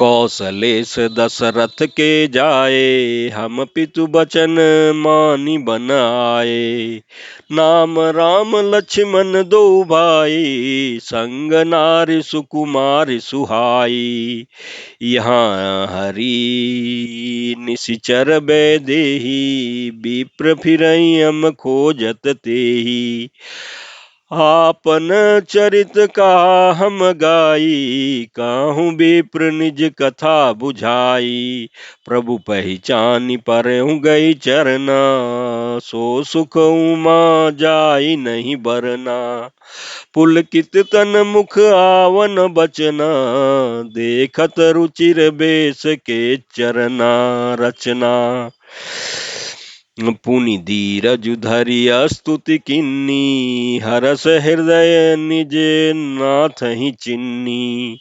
कौशलेश दशरथ के जाए, हम पितु बचन मानि बन आए। नाम राम लक्ष्मण दो भाई, संग नारी सुकुमारी सुहाई। यहाँ हरि निशिचर बैदेही, विप्र फिरई हम खोजत तेही। आपन चरित कहा हम गाई, काहू विप्र निज कथा बुझाई। प्रभु पहचानी परहु गई चरना, सो सुख उमा जाई नहीं बरना। पुलकित तन मुख आवन बचना, देखत रुचिर बेस के चरना रचना। पुनि धीरज धरि स्तुति किन्नी, हरस हृदय निज नाथ ही चिन्नी।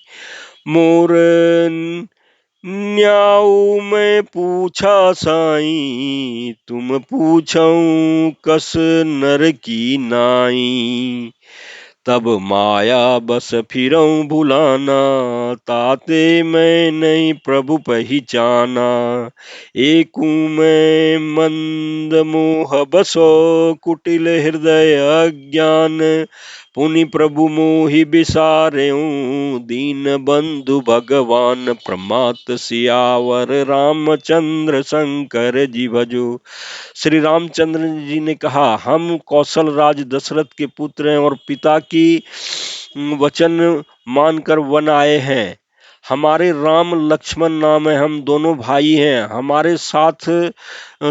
मोर न्याऊ मैं पूछा साई, तुम पूछऊं कस नर की नाई। तब माया बस फिरऊं भुलाना, ताते मैं नहीं प्रभु पहचाना। एकू मैं मंद मोह बसो, कुटिल हृदय अज्ञान। पुनि प्रभु मोहि बिसारेऊं, दीन बंधु भगवान प्रमात सियावर। रामचंद्र शंकर जी भजो। श्री रामचंद्र जी ने कहा, हम कौशल राज दशरथ के पुत्र हैं और पिता की वचन मानकर वन आए हैं। हमारे राम लक्ष्मण नाम है, हम दोनों भाई हैं। हमारे साथ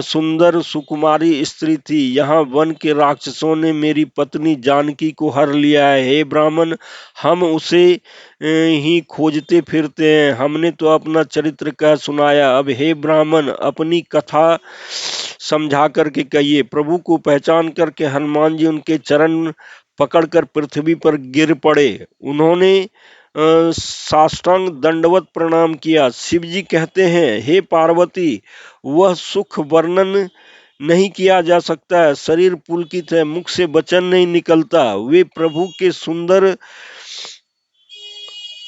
सुंदर सुकुमारी स्त्री थी। यहाँ वन के राक्षसों ने मेरी पत्नी जानकी को हर लिया है। हे ब्राह्मण, हम उसे ही खोजते फिरते हैं। हमने तो अपना चरित्र कह सुनाया, अब हे ब्राह्मण अपनी कथा समझा करके कहिए। प्रभु को पहचान करके हनुमान जी उनके चरण पकड़कर पृथ्वी पर गिर पड़े। उन्होंने साष्टांग दंडवत प्रणाम किया। शिव जी कहते हैं, हे पार्वती, वह सुख वर्णन नहीं किया जा सकता है। शरीर पुलकित है, मुख से वचन नहीं निकलता। वे प्रभु के सुंदर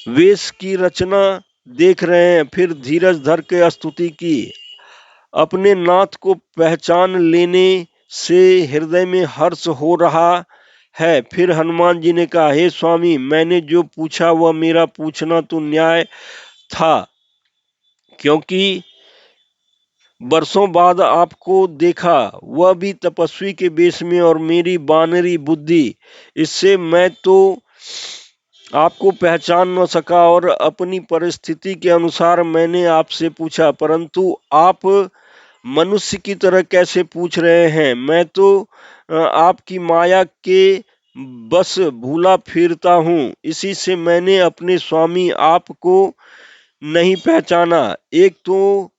वेश की रचना देख रहे हैं। फिर धीरज धर के स्तुति की। अपने नाथ को पहचान लेने से हृदय में हर्ष हो रहा है। फिर हनुमान जी ने कहा, हे स्वामी, मैंने जो पूछा वह मेरा पूछना तो न्याय था, क्योंकि वर्षों बाद आपको देखा, वह भी तपस्वी के वेश में, और मेरी बानरी बुद्धि, इससे मैं तो आपको पहचान न सका और अपनी परिस्थिति के अनुसार मैंने आपसे पूछा, परंतु आप मनुष्य की तरह कैसे पूछ रहे हैं। मैं तो आपकी माया के बस भूला फिरता हूँ, इसी से मैंने अपने स्वामी आपको नहीं पहचाना। एक तो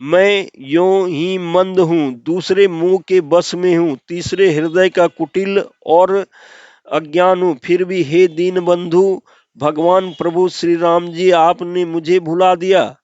मैं यों ही मंद हूँ, दूसरे मुंह के बस में हूँ, तीसरे हृदय का कुटिल और अज्ञान हूँ। फिर भी हे दीन बंधु भगवान प्रभु श्री राम जी, आपने मुझे भुला दिया।